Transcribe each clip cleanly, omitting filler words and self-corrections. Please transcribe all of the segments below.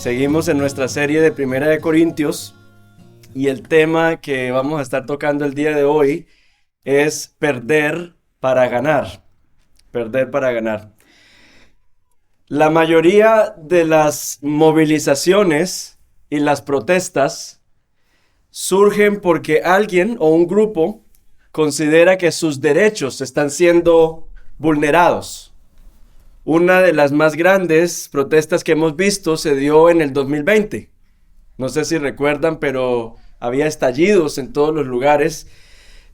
Seguimos en nuestra serie de Primera de Corintios y el tema que vamos a estar tocando el día de hoy es perder para ganar. Perder para ganar. La mayoría de las movilizaciones y las protestas surgen porque alguien o un grupo considera que sus derechos están siendo vulnerados. Una de las más grandes protestas que hemos visto se dio en el 2020. No sé si recuerdan, pero había estallidos en todos los lugares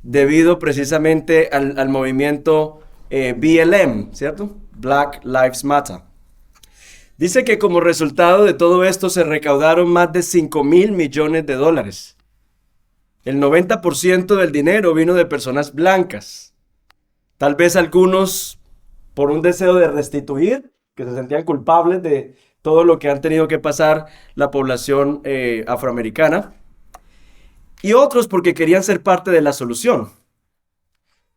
debido precisamente al movimiento BLM, ¿cierto? Black Lives Matter. Dice que como resultado de todo esto se recaudaron más de $5,000 millones. El 90% del dinero vino de personas blancas. Tal vez algunos por un deseo de restituir, que se sentían culpables de todo lo que han tenido que pasar la población afroamericana, y otros porque querían ser parte de la solución.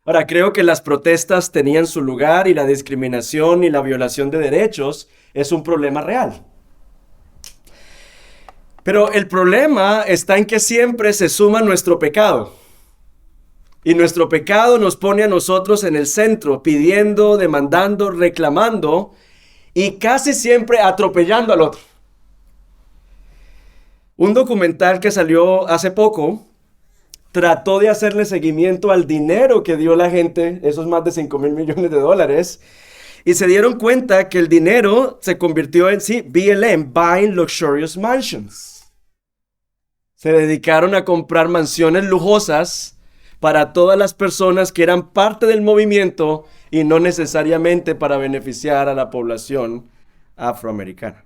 Ahora, creo que las protestas tenían su lugar y la discriminación y la violación de derechos es un problema real. Pero el problema está en que siempre se suma nuestro pecado. Y nuestro pecado nos pone a nosotros en el centro, pidiendo, demandando, reclamando y casi siempre atropellando al otro. Un documental que salió hace poco trató de hacerle seguimiento al dinero que dio la gente, esos más de $5,000 millones, y se dieron cuenta que el dinero se convirtió en, BLM, Buying Luxurious Mansions. Se dedicaron a comprar mansiones lujosas para todas las personas que eran parte del movimiento y no necesariamente para beneficiar a la población afroamericana.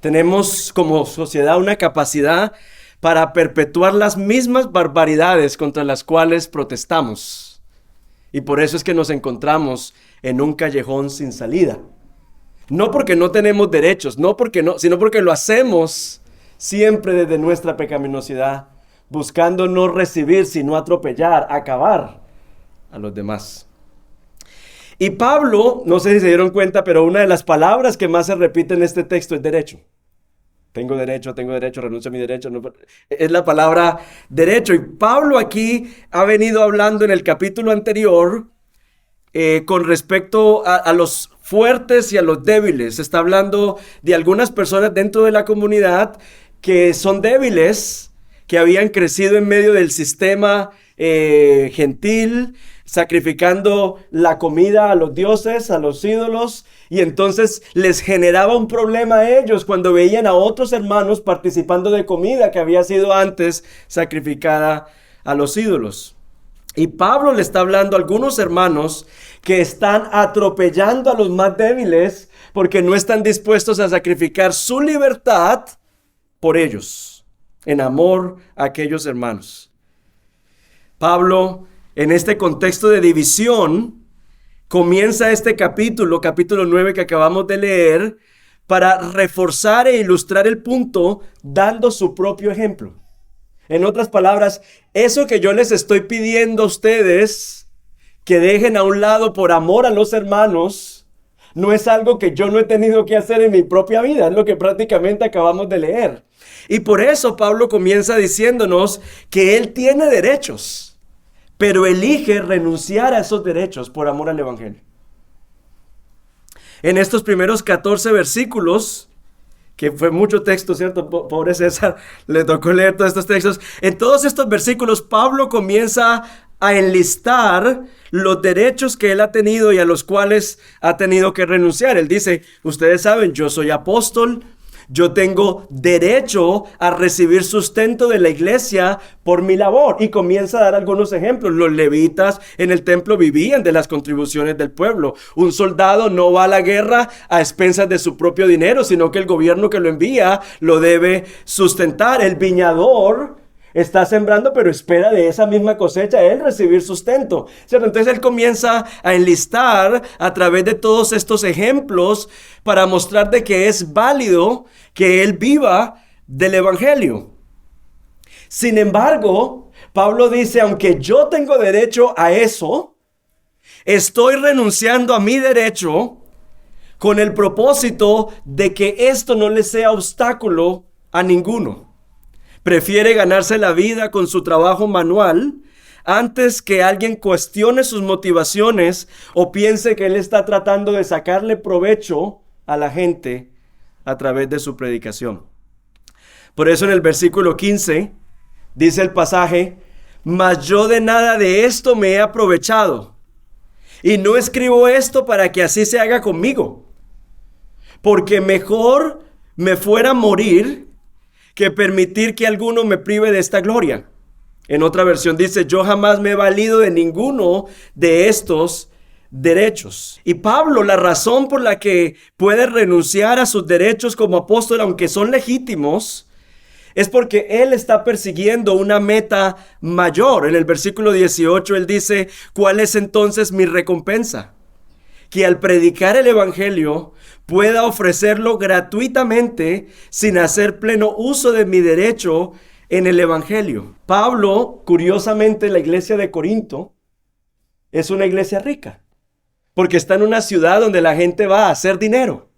Tenemos como sociedad una capacidad para perpetuar las mismas barbaridades contra las cuales protestamos. Y por eso es que nos encontramos en un callejón sin salida. No porque no tenemos derechos, sino porque lo hacemos siempre desde nuestra pecaminosidad, buscando no recibir, sino atropellar, acabar a los demás. Y Pablo, no sé si se dieron cuenta, pero una de las palabras que más se repite en este texto es derecho. Tengo derecho, renuncio a mi derecho. No, es la palabra derecho. Y Pablo aquí ha venido hablando en el capítulo anterior con respecto a los fuertes y a los débiles. Está hablando de algunas personas dentro de la comunidad que son débiles, que habían crecido en medio del sistema gentil, sacrificando la comida a los dioses, a los ídolos, y entonces les generaba un problema a ellos cuando veían a otros hermanos participando de comida que había sido antes sacrificada a los ídolos. Y Pablo le está hablando a algunos hermanos que están atropellando a los más débiles porque no están dispuestos a sacrificar su libertad por ellos, en amor a aquellos hermanos. Pablo, en este contexto de división, comienza este capítulo 9 que acabamos de leer, para reforzar e ilustrar el punto, dando su propio ejemplo. En otras palabras, eso que yo les estoy pidiendo a ustedes, que dejen a un lado por amor a los hermanos, no es algo que yo no he tenido que hacer en mi propia vida, es lo que prácticamente acabamos de leer. Y por eso Pablo comienza diciéndonos que él tiene derechos, pero elige renunciar a esos derechos por amor al evangelio. En estos primeros 14 versículos, que fue mucho texto, ¿cierto? Pobre César, le tocó leer todos estos textos. En todos estos versículos, Pablo comienza a enlistar los derechos que él ha tenido y a los cuales ha tenido que renunciar. Él dice, ustedes saben, yo soy apóstol, yo tengo derecho a recibir sustento de la iglesia por mi labor. Y comienza a dar algunos ejemplos. Los levitas en el templo vivían de las contribuciones del pueblo. Un soldado no va a la guerra a expensas de su propio dinero, sino que el gobierno que lo envía lo debe sustentar. El viñador está sembrando, pero espera de esa misma cosecha él recibir sustento, ¿cierto? Entonces él comienza a enlistar a través de todos estos ejemplos para mostrar de que es válido que él viva del evangelio. Sin embargo, Pablo dice, aunque yo tengo derecho a eso, estoy renunciando a mi derecho con el propósito de que esto no le sea obstáculo a ninguno. Prefiere ganarse la vida con su trabajo manual antes que alguien cuestione sus motivaciones o piense que él está tratando de sacarle provecho a la gente a través de su predicación. Por eso en el versículo 15 dice el pasaje: mas yo de nada de esto me he aprovechado, y no escribo esto para que así se haga conmigo, porque mejor me fuera morir que permitir que alguno me prive de esta gloria. En otra versión dice: yo jamás me he valido de ninguno de estos derechos. Y Pablo, la razón por la que puede renunciar a sus derechos como apóstol, aunque son legítimos, es porque él está persiguiendo una meta mayor. En el versículo 18 él dice: ¿cuál es entonces mi recompensa? Que al predicar el evangelio pueda ofrecerlo gratuitamente sin hacer pleno uso de mi derecho en el evangelio. Pablo, curiosamente, la iglesia de Corinto es una iglesia rica, porque está en una ciudad donde la gente va a hacer dinero.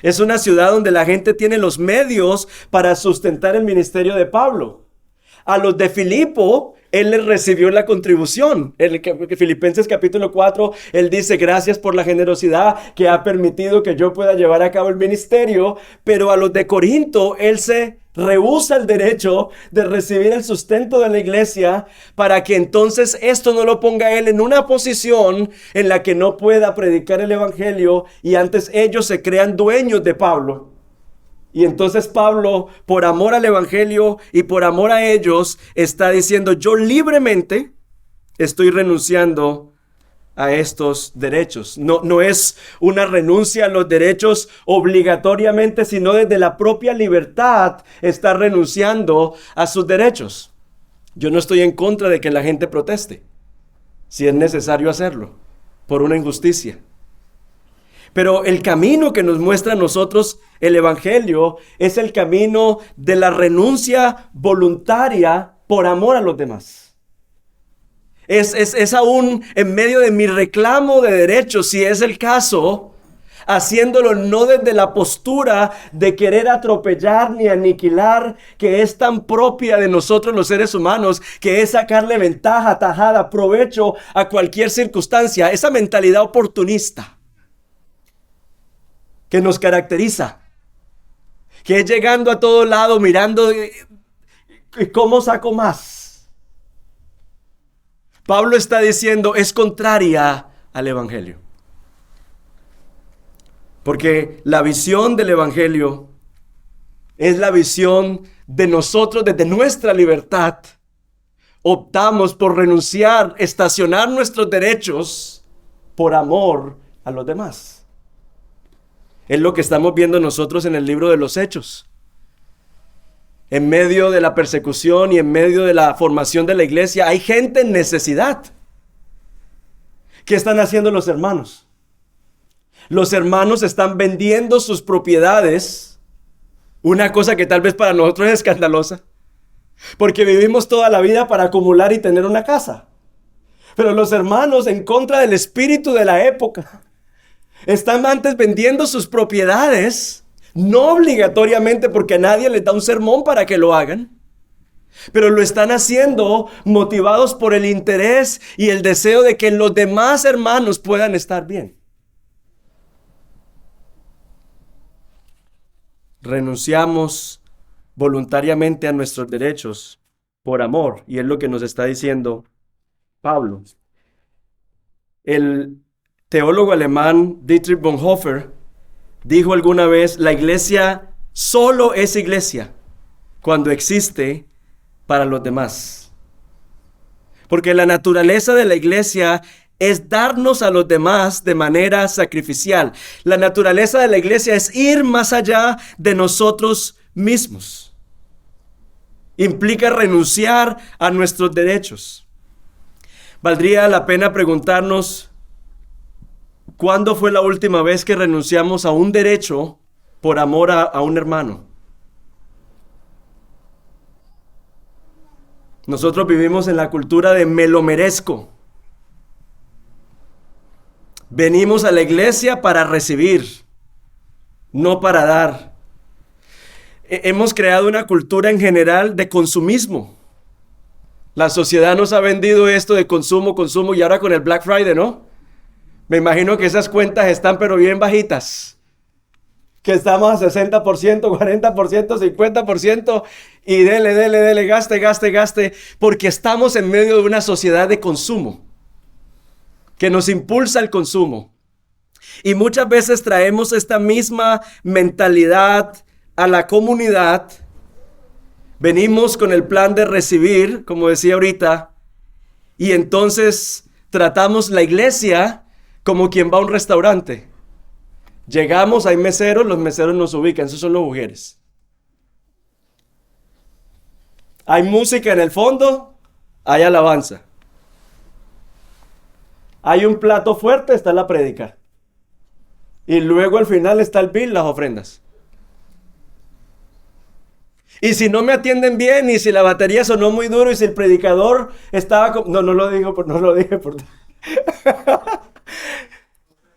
Es una ciudad donde la gente tiene los medios para sustentar el ministerio de Pablo. A los de Filipo, él les recibió la contribución. En Filipenses capítulo 4, él dice: gracias por la generosidad que ha permitido que yo pueda llevar a cabo el ministerio. Pero a los de Corinto, él se rehúsa el derecho de recibir el sustento de la iglesia, para que entonces esto no lo ponga a él en una posición en la que no pueda predicar el evangelio, y antes ellos se crean dueños de Pablo. Y entonces Pablo, por amor al evangelio y por amor a ellos, está diciendo: yo libremente estoy renunciando a estos derechos. No es una renuncia a los derechos obligatoriamente, sino desde la propia libertad está renunciando a sus derechos. Yo no estoy en contra de que la gente proteste, si es necesario hacerlo, por una injusticia. Pero el camino que nos muestra a nosotros el evangelio es el camino de la renuncia voluntaria por amor a los demás. Es aún en medio de mi reclamo de derechos, si es el caso, haciéndolo no desde la postura de querer atropellar ni aniquilar, que es tan propia de nosotros los seres humanos, que es sacarle ventaja, tajada, provecho a cualquier circunstancia. Esa mentalidad oportunista que nos caracteriza, que es llegando a todo lado mirando cómo saco más. Pablo está diciendo: es contraria al evangelio. Porque la visión del evangelio es la visión de nosotros desde nuestra libertad. Optamos por renunciar, estacionar nuestros derechos por amor a los demás. Es lo que estamos viendo nosotros en el libro de los Hechos. En medio de la persecución y en medio de la formación de la iglesia, hay gente en necesidad. ¿Qué están haciendo los hermanos? Los hermanos están vendiendo sus propiedades, una cosa que tal vez para nosotros es escandalosa, porque vivimos toda la vida para acumular y tener una casa. Pero los hermanos, en contra del espíritu de la época, están antes vendiendo sus propiedades, no obligatoriamente porque a nadie les da un sermón para que lo hagan, pero lo están haciendo motivados por el interés y el deseo de que los demás hermanos puedan estar bien. Renunciamos voluntariamente a nuestros derechos por amor, y es lo que nos está diciendo Pablo. El teólogo alemán Dietrich Bonhoeffer dijo alguna vez: la iglesia solo es iglesia cuando existe para los demás. Porque la naturaleza de la iglesia es darnos a los demás de manera sacrificial. La naturaleza de la iglesia es ir más allá de nosotros mismos. Implica renunciar a nuestros derechos. Valdría la pena preguntarnos: ¿cuándo fue la última vez que renunciamos a un derecho por amor a un hermano? Nosotros vivimos en la cultura de me lo merezco. Venimos a la iglesia para recibir, no para dar. Hemos creado una cultura en general de consumismo. La sociedad nos ha vendido esto de consumo, consumo, y ahora con el Black Friday, ¿no? Me imagino que esas cuentas están pero bien bajitas. Que estamos a 60%, 40%, 50%, y dele, gaste, porque estamos en medio de una sociedad de consumo que nos impulsa el consumo. Y muchas veces traemos esta misma mentalidad a la comunidad. Venimos con el plan de recibir, como decía ahorita, y entonces tratamos la iglesia como quien va a un restaurante. Llegamos, hay meseros, los meseros nos ubican, esos son los mujeres. Hay música en el fondo, hay alabanza. Hay un plato fuerte, está la prédica. Y luego al final está el bill, las ofrendas. Y si no me atienden bien, y si la batería sonó muy duro, y si el predicador estaba... No lo dije por...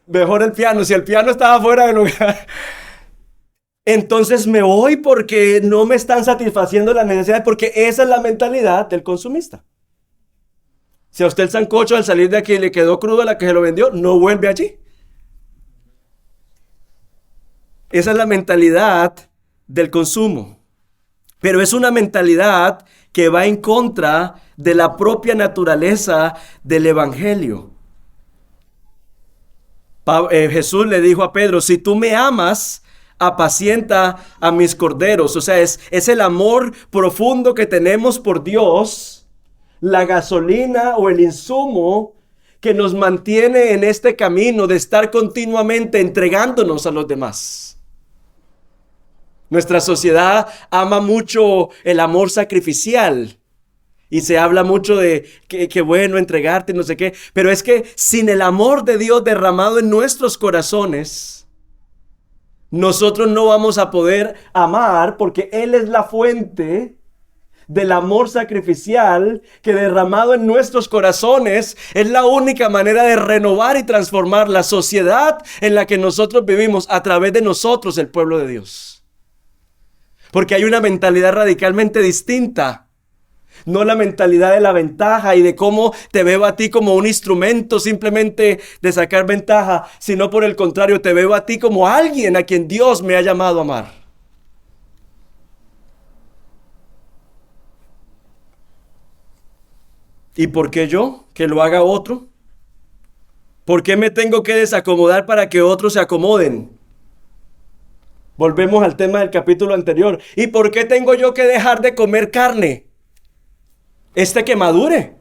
Mejor el piano, si el piano estaba fuera de lugar. Entonces me voy porque no me están satisfaciendo las necesidades, porque esa es la mentalidad del consumista. Si a usted el sancocho al salir de aquí le quedó crudo a la que se lo vendió, no vuelve allí. Esa es la mentalidad del consumo. Pero es una mentalidad que va en contra de la propia naturaleza del evangelio. Jesús le dijo a Pedro, si tú me amas, apacienta a mis corderos. O sea, es el amor profundo que tenemos por Dios, la gasolina o el insumo que nos mantiene en este camino de estar continuamente entregándonos a los demás. Nuestra sociedad ama mucho el amor sacrificial. Y se habla mucho de que bueno entregarte, no sé qué. Pero es que sin el amor de Dios derramado en nuestros corazones, nosotros no vamos a poder amar, porque Él es la fuente del amor sacrificial que derramado en nuestros corazones es la única manera de renovar y transformar la sociedad en la que nosotros vivimos a través de nosotros, el pueblo de Dios. Porque hay una mentalidad radicalmente distinta. No la mentalidad de la ventaja y de cómo te veo a ti como un instrumento simplemente de sacar ventaja, sino por el contrario, te veo a ti como alguien a quien Dios me ha llamado a amar. ¿Y por qué yo? ¿Que lo haga otro? ¿Por qué me tengo que desacomodar para que otros se acomoden? Volvemos al tema del capítulo anterior. ¿Y por qué tengo yo que dejar de comer carne? Que madure.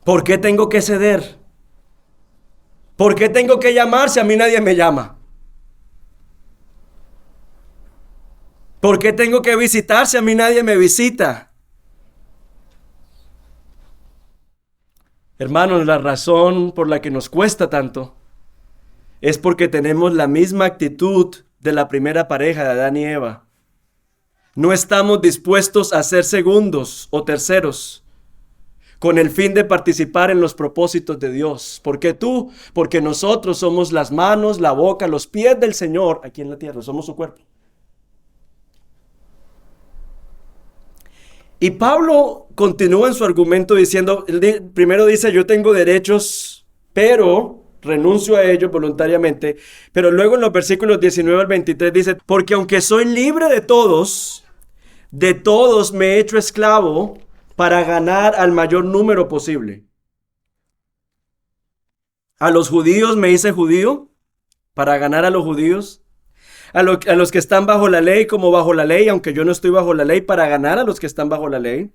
¿Por qué tengo que ceder? ¿Por qué tengo que llamar si a mí nadie me llama? ¿Por qué tengo que visitar si a mí nadie me visita? Hermanos, la razón por la que nos cuesta tanto es porque tenemos la misma actitud de la primera pareja de Adán y Eva. No estamos dispuestos a ser segundos o terceros con el fin de participar en los propósitos de Dios. ¿Por qué tú? Porque nosotros somos las manos, la boca, los pies del Señor aquí en la tierra. Somos su cuerpo. Y Pablo continúa en su argumento diciendo, primero dice, yo tengo derechos, pero renuncio a ellos voluntariamente. Pero luego en los versículos 19 al 23 dice, porque aunque soy libre de todos me he hecho esclavo para ganar al mayor número posible. A los judíos me hice judío para ganar a los judíos. A los que están bajo la ley como bajo la ley, aunque yo no estoy bajo la ley, para ganar a los que están bajo la ley.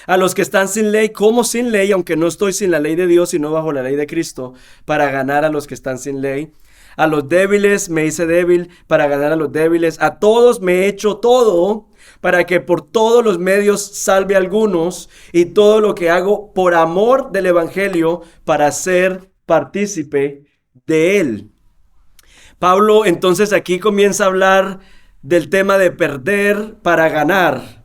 A los que están sin ley como sin ley, aunque no estoy sin la ley de Dios, sino bajo la ley de Cristo, para ganar a los que están sin ley. A los débiles me hice débil para ganar a los débiles. A todos me he hecho todo para que por todos los medios salve a algunos, y todo lo que hago por amor del evangelio para ser partícipe de él. Pablo entonces aquí comienza a hablar del tema de perder para ganar.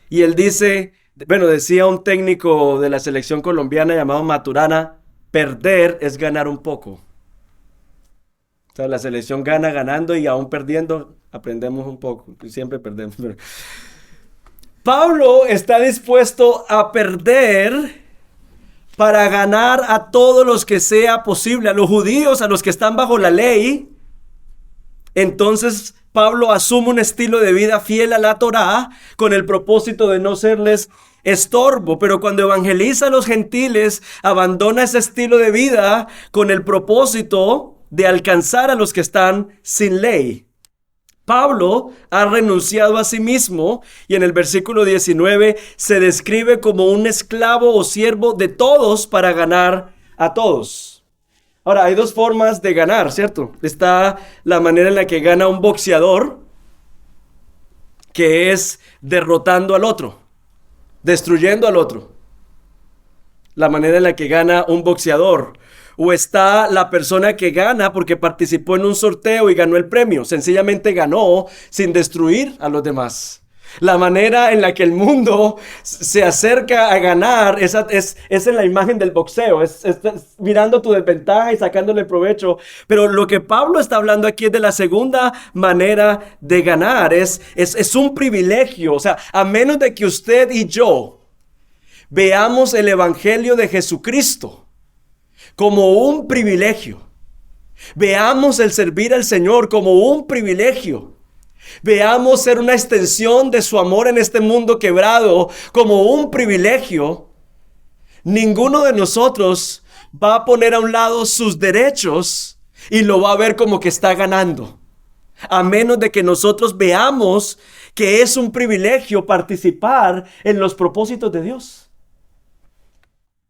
Y él dice, bueno, decía un técnico de la selección colombiana llamado Maturana, perder es ganar un poco. O sea, la selección gana ganando y aún perdiendo aprendemos un poco. Siempre perdemos. Pablo está dispuesto a perder para ganar a todos los que sea posible, a los judíos, a los que están bajo la ley. Entonces Pablo asume un estilo de vida fiel a la Torá con el propósito de no serles estorbo, pero cuando evangeliza a los gentiles, abandona ese estilo de vida con el propósito de alcanzar a los que están sin ley. Pablo ha renunciado a sí mismo y en el versículo 19 se describe como un esclavo o siervo de todos para ganar a todos. Ahora, hay dos formas de ganar, ¿cierto? Está la manera en la que gana un boxeador, que es derrotando al otro, destruyendo al otro. La manera en la que gana un boxeador. O está la persona que gana porque participó en un sorteo y ganó el premio. Sencillamente ganó sin destruir a los demás. La manera en la que el mundo se acerca a ganar es en la imagen del boxeo. Es mirando tu desventaja y sacándole provecho. Pero lo que Pablo está hablando aquí es de la segunda manera de ganar. Es un privilegio. O sea, a menos de que usted y yo veamos el evangelio de Jesucristo como un privilegio, veamos el servir al Señor como un privilegio, veamos ser una extensión de su amor en este mundo quebrado como un privilegio, ninguno de nosotros va a poner a un lado sus derechos y lo va a ver como que está ganando, a menos de que nosotros veamos que es un privilegio participar en los propósitos de Dios.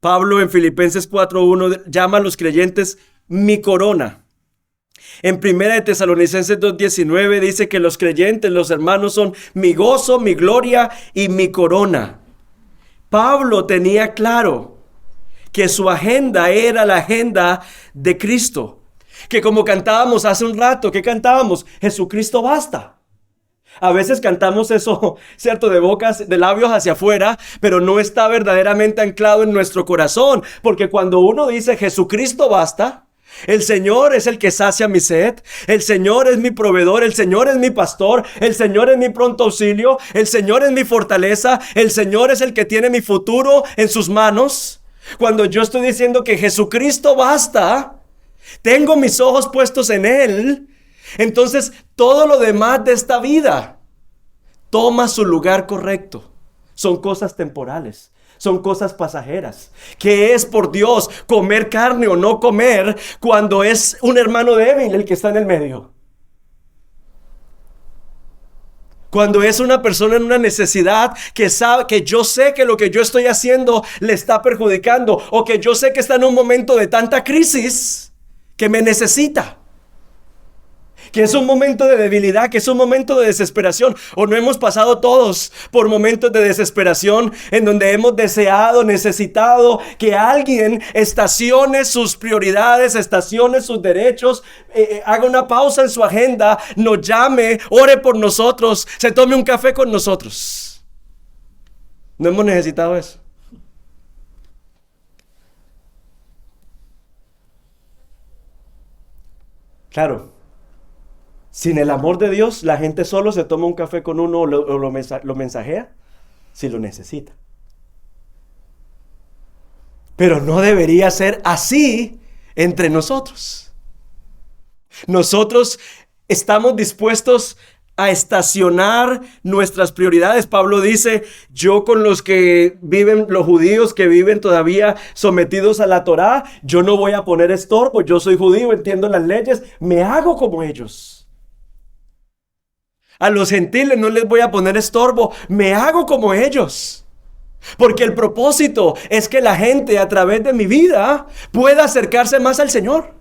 Pablo en Filipenses 4:1 llama a los creyentes mi corona. En 1 de Tesalonicenses 2:19 dice que los creyentes, los hermanos, son mi gozo, mi gloria y mi corona. Pablo tenía claro que su agenda era la agenda de Cristo. Que como cantábamos hace un rato, ¿qué cantábamos? Jesucristo basta. A veces cantamos eso, ¿cierto? De labios hacia afuera, pero no está verdaderamente anclado en nuestro corazón. Porque cuando uno dice Jesucristo basta, el Señor es el que sacia mi sed, el Señor es mi proveedor, el Señor es mi pastor, el Señor es mi pronto auxilio, el Señor es mi fortaleza, el Señor es el que tiene mi futuro en sus manos. Cuando yo estoy diciendo que Jesucristo basta, tengo mis ojos puestos en Él. Entonces todo lo demás de esta vida toma su lugar correcto. Son cosas temporales, son cosas pasajeras. ¿Qué es, por Dios, comer carne o no comer cuando es un hermano débil el que está en el medio? Cuando es una persona en una necesidad que sabe que yo sé que lo que yo estoy haciendo le está perjudicando, o que yo sé que está en un momento de tanta crisis que me necesita. Que es un momento de debilidad, que es un momento de desesperación. O no hemos pasado todos por momentos de desesperación en donde hemos deseado, necesitado que alguien estacione sus prioridades, estacione sus derechos, haga una pausa en su agenda, nos llame, ore por nosotros, se tome un café con nosotros. No hemos necesitado eso. Claro. Sin el amor de Dios, la gente solo se toma un café con uno o lo mensajea si lo necesita. Pero no debería ser así entre nosotros. Nosotros estamos dispuestos a estacionar nuestras prioridades. Pablo dice, yo con los que viven, los judíos que viven todavía sometidos a la Torá, yo no voy a poner estorbo. Yo soy judío, entiendo las leyes, me hago como ellos. A los gentiles no les voy a poner estorbo, me hago como ellos. Porque el propósito es que la gente a través de mi vida pueda acercarse más al Señor.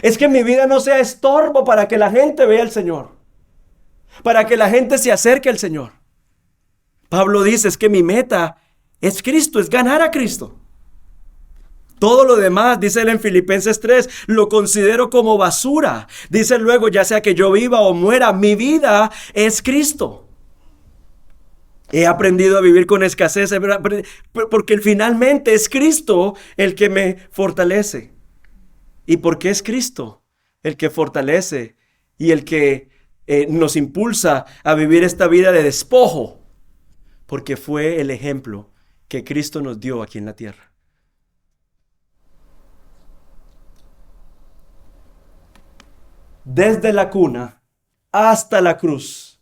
Es que mi vida no sea estorbo para que la gente vea al Señor, para que la gente se acerque al Señor. Pablo dice, es que mi meta es Cristo, es ganar a Cristo. Todo lo demás, dice él en Filipenses 3, lo considero como basura. Dice luego, ya sea que yo viva o muera, mi vida es Cristo. He aprendido a vivir con escasez, porque finalmente es Cristo el que me fortalece. ¿Y por qué es Cristo el que fortalece y el que nos impulsa a vivir esta vida de despojo? Porque fue el ejemplo que Cristo nos dio aquí en la tierra. Desde la cuna hasta la cruz,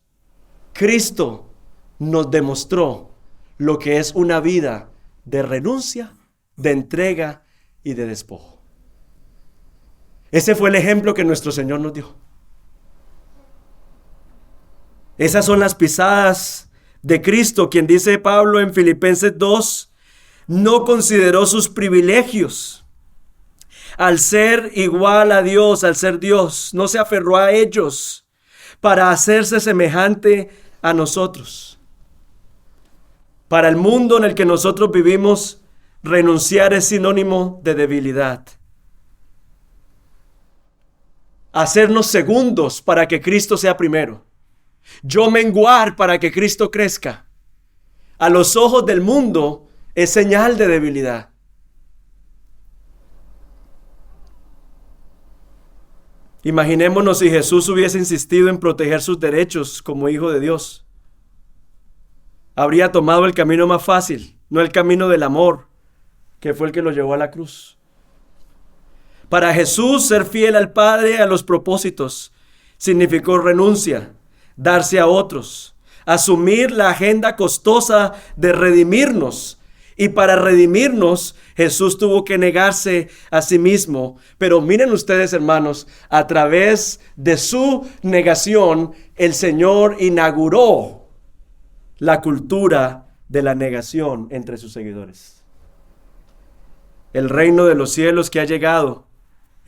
Cristo nos demostró lo que es una vida de renuncia, de entrega y de despojo. Ese fue el ejemplo que nuestro Señor nos dio. Esas son las pisadas de Cristo, quien dice Pablo en Filipenses 2, no consideró sus privilegios al ser igual a Dios, al ser Dios, no se aferró a ellos para hacerse semejante a nosotros. Para el mundo en el que nosotros vivimos, renunciar es sinónimo de debilidad. Hacernos segundos para que Cristo sea primero. Yo menguar para que Cristo crezca. A los ojos del mundo es señal de debilidad. Imaginémonos si Jesús hubiese insistido en proteger sus derechos como hijo de Dios. Habría tomado el camino más fácil, no el camino del amor, que fue el que lo llevó a la cruz. Para Jesús, ser fiel al Padre, a los propósitos, significó renuncia, darse a otros, asumir la agenda costosa de redimirnos. Y para redimirnos, Jesús tuvo que negarse a sí mismo. Pero miren ustedes, hermanos, a través de su negación, el Señor inauguró la cultura de la negación entre sus seguidores. El reino de los cielos que ha llegado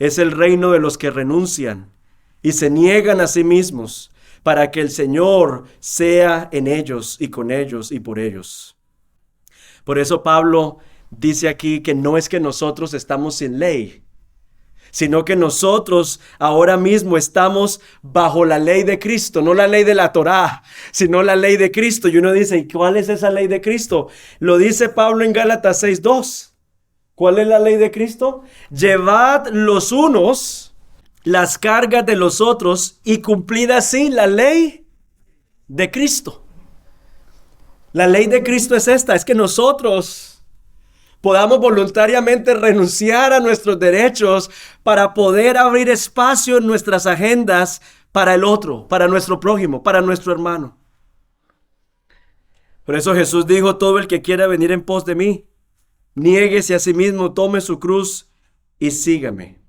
es el reino de los que renuncian y se niegan a sí mismos para que el Señor sea en ellos y con ellos y por ellos. Por eso Pablo dice aquí que no es que nosotros estamos sin ley, sino que nosotros ahora mismo estamos bajo la ley de Cristo, no la ley de la Torá, sino la ley de Cristo. Y uno dice, ¿y cuál es esa ley de Cristo? Lo dice Pablo en Gálatas 6:2. ¿Cuál es la ley de Cristo? Llevad los unos las cargas de los otros y cumplid así la ley de Cristo. La ley de Cristo es esta, es que nosotros podamos voluntariamente renunciar a nuestros derechos para poder abrir espacio en nuestras agendas para el otro, para nuestro prójimo, para nuestro hermano. Por eso Jesús dijo, todo el que quiera venir en pos de mí, niéguese a sí mismo, tome su cruz y sígame.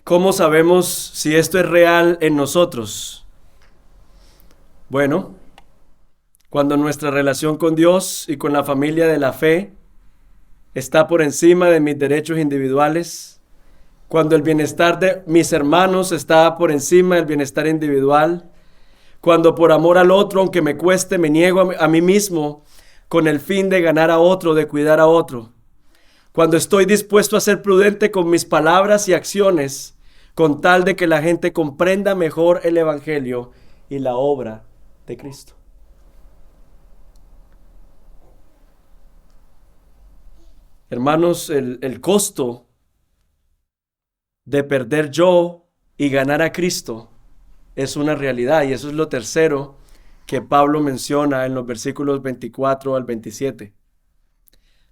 ¿Cómo sabemos si esto es real en nosotros? Bueno, cuando nuestra relación con Dios y con la familia de la fe está por encima de mis derechos individuales, cuando el bienestar de mis hermanos está por encima del bienestar individual, cuando por amor al otro, aunque me cueste, me niego a mí mismo con el fin de ganar a otro, de cuidar a otro, cuando estoy dispuesto a ser prudente con mis palabras y acciones, con tal de que la gente comprenda mejor el Evangelio y la obra de Cristo. Hermanos, el costo de perder yo y ganar a Cristo es una realidad, y eso es lo tercero que Pablo menciona en los versículos 24 al 27.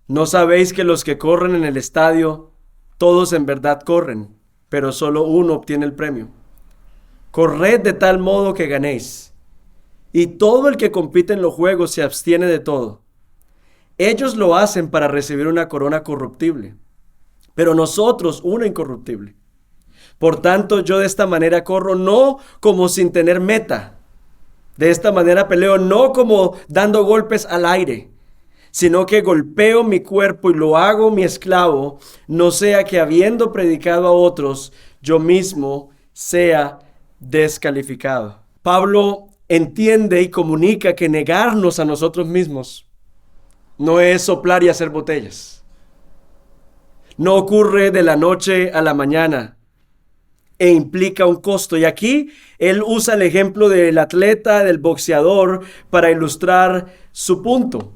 ¿No sabéis que los que corren en el estadio, todos en verdad corren, pero solo uno obtiene el premio? Corred de tal modo que ganéis. Y todo el que compite en los juegos se abstiene de todo. Ellos lo hacen para recibir una corona corruptible, pero nosotros una incorruptible. Por tanto, yo de esta manera corro no como sin tener meta. De esta manera peleo no como dando golpes al aire, sino que golpeo mi cuerpo y lo hago mi esclavo, no sea que habiendo predicado a otros, yo mismo sea descalificado. Pablo entiende y comunica que negarnos a nosotros mismos no es soplar y hacer botellas. No ocurre de la noche a la mañana e implica un costo. Y aquí él usa el ejemplo del atleta, del boxeador, para ilustrar su punto.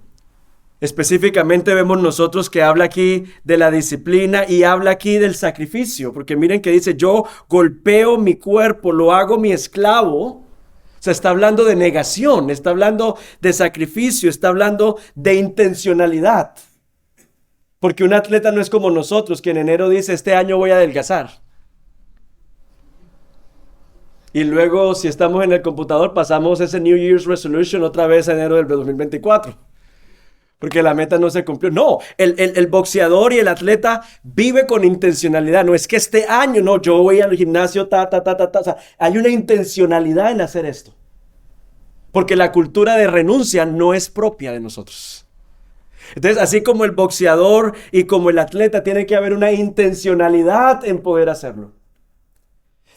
Específicamente vemos nosotros que habla aquí de la disciplina y habla aquí del sacrificio, porque miren que dice, yo golpeo mi cuerpo, lo hago mi esclavo. O sea, está hablando de negación, está hablando de sacrificio, está hablando de intencionalidad. Porque un atleta no es como nosotros, que en enero dice, este año voy a adelgazar. Y luego, si estamos en el computador, pasamos ese New Year's Resolution otra vez en enero del 2024. Porque la meta no se cumplió. No, el boxeador y el atleta vive con intencionalidad. No es que este año, no, yo voy al gimnasio, O sea, hay una intencionalidad en hacer esto. Porque la cultura de renuncia no es propia de nosotros. Entonces, así como el boxeador y como el atleta, tiene que haber una intencionalidad en poder hacerlo.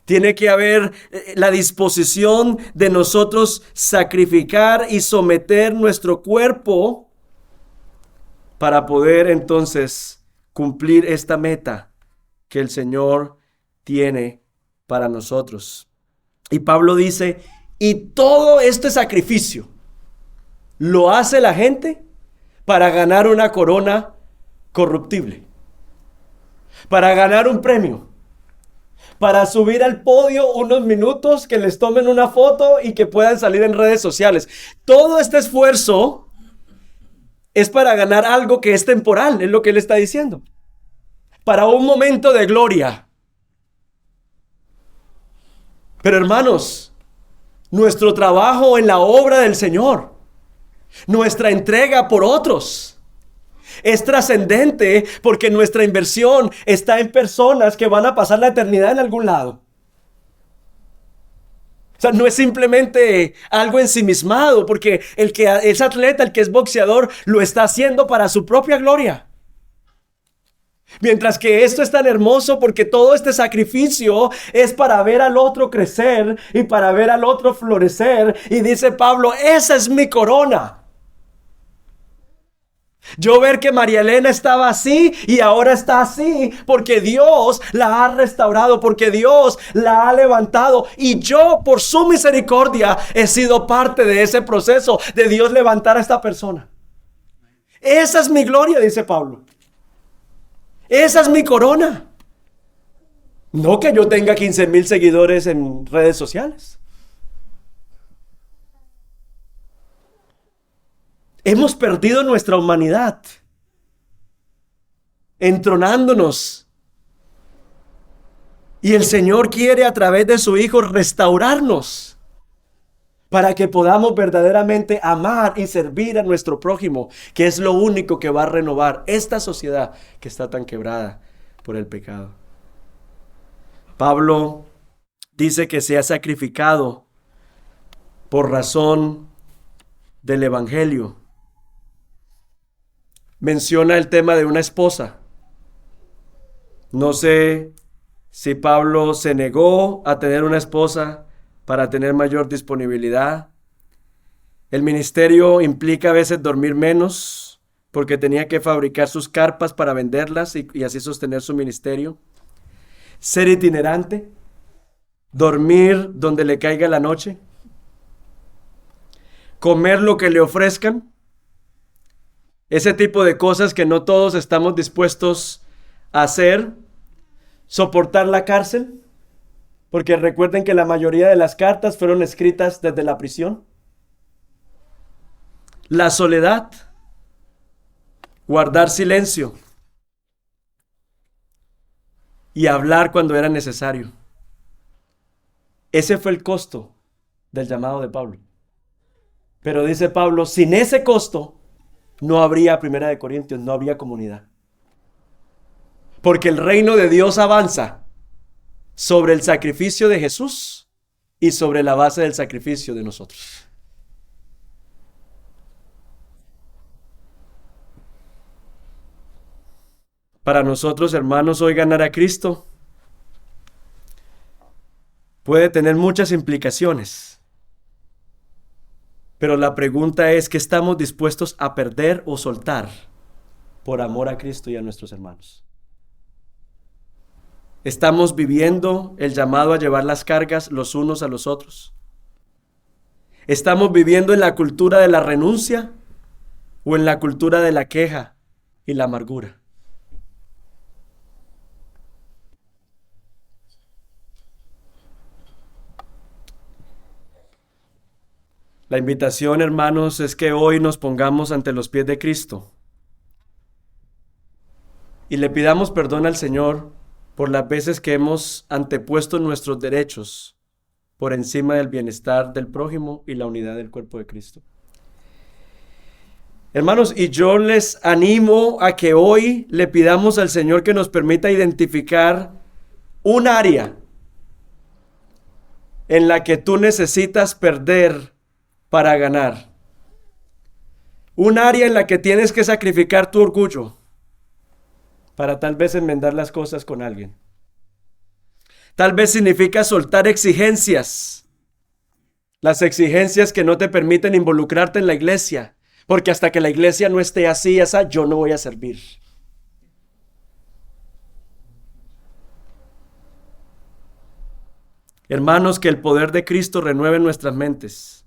Tiene que haber la disposición de nosotros sacrificar y someter nuestro cuerpo para poder entonces cumplir esta meta que el Señor tiene para nosotros. Y Pablo dice, y todo este sacrificio lo hace la gente para ganar una corona corruptible, para ganar un premio, para subir al podio unos minutos, que les tomen una foto y que puedan salir en redes sociales. Todo este esfuerzo es para ganar algo que es temporal, es lo que él está diciendo. Para un momento de gloria. Pero hermanos, nuestro trabajo en la obra del Señor, nuestra entrega por otros, es trascendente porque nuestra inversión está en personas que van a pasar la eternidad en algún lado. O sea, no es simplemente algo ensimismado, porque el que es atleta, el que es boxeador, lo está haciendo para su propia gloria. Mientras que esto es tan hermoso porque todo este sacrificio es para ver al otro crecer y para ver al otro florecer. Y dice Pablo, esa es mi corona. Yo ver que María Elena estaba así y ahora está así porque Dios la ha restaurado, porque Dios la ha levantado, y yo por su misericordia he sido parte de ese proceso de Dios levantar a esta persona. Esa es mi gloria, dice Pablo. Esa es mi corona. No que yo tenga 15,000 seguidores en redes sociales. Hemos perdido nuestra humanidad, entronándonos. Y el Señor quiere a través de su Hijo restaurarnos para que podamos verdaderamente amar y servir a nuestro prójimo, que es lo único que va a renovar esta sociedad que está tan quebrada por el pecado. Pablo dice que se ha sacrificado por razón del Evangelio. Menciona el tema de una esposa. No sé si Pablo se negó a tener una esposa para tener mayor disponibilidad. El ministerio implica a veces dormir menos porque tenía que fabricar sus carpas para venderlas y así sostener su ministerio. Ser itinerante, dormir donde le caiga la noche, comer lo que le ofrezcan. Ese tipo de cosas que no todos estamos dispuestos a hacer. Soportar la cárcel, porque recuerden que la mayoría de las cartas fueron escritas desde la prisión. La soledad, guardar silencio y hablar cuando era necesario. Ese fue el costo del llamado de Pablo. Pero dice Pablo, sin ese costo no habría, 1 Corintios, no habría comunidad. Porque el reino de Dios avanza sobre el sacrificio de Jesús y sobre la base del sacrificio de nosotros. Para nosotros, hermanos, hoy ganar a Cristo puede tener muchas implicaciones. Pero la pregunta es, ¿qué estamos dispuestos a perder o soltar por amor a Cristo y a nuestros hermanos? ¿Estamos viviendo el llamado a llevar las cargas los unos a los otros? ¿Estamos viviendo en la cultura de la renuncia o en la cultura de la queja y la amargura? La invitación, hermanos, es que hoy nos pongamos ante los pies de Cristo y le pidamos perdón al Señor por las veces que hemos antepuesto nuestros derechos por encima del bienestar del prójimo y la unidad del cuerpo de Cristo. Hermanos, y yo les animo a que hoy le pidamos al Señor que nos permita identificar un área en la que tú necesitas perder para ganar. Un área en la que tienes que sacrificar tu orgullo para tal vez enmendar las cosas con alguien. Tal vez significa soltar exigencias, las exigencias que no te permiten involucrarte en la iglesia, porque hasta que la iglesia no esté así, yo no voy a servir. Hermanos, que el poder de Cristo renueve nuestras mentes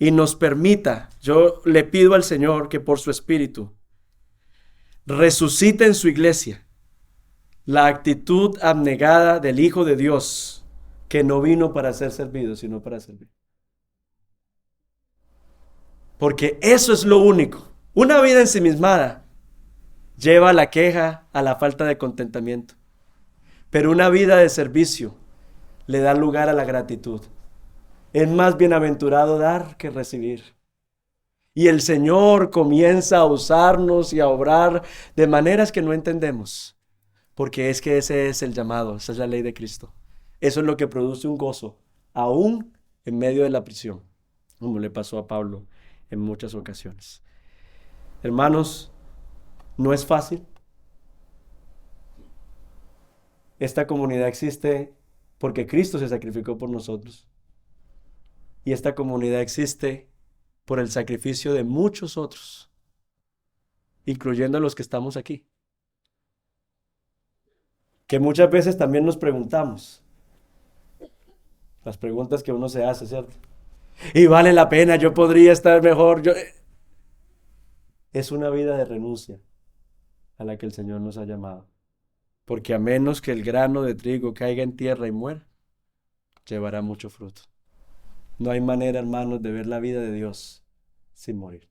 y nos permita, yo le pido al Señor que por su Espíritu resucite en su iglesia la actitud abnegada del Hijo de Dios, que no vino para ser servido, sino para servir. Porque eso es lo único. Una vida ensimismada lleva a la queja, a la falta de contentamiento. Pero una vida de servicio le da lugar a la gratitud. Es más bienaventurado dar que recibir. Y el Señor comienza a usarnos y a obrar de maneras que no entendemos. Porque es que ese es el llamado, esa es la ley de Cristo. Eso es lo que produce un gozo, aún en medio de la prisión, como le pasó a Pablo en muchas ocasiones. Hermanos, no es fácil. Esta comunidad existe porque Cristo se sacrificó por nosotros. Y esta comunidad existe por el sacrificio de muchos otros, incluyendo a los que estamos aquí. Que muchas veces también nos preguntamos, las preguntas que uno se hace, ¿cierto? Y vale la pena, yo podría estar mejor. Es una vida de renuncia a la que el Señor nos ha llamado. Porque a menos que el grano de trigo caiga en tierra y muera, llevará mucho fruto. No hay manera, hermanos, de ver la vida de Dios sin morir.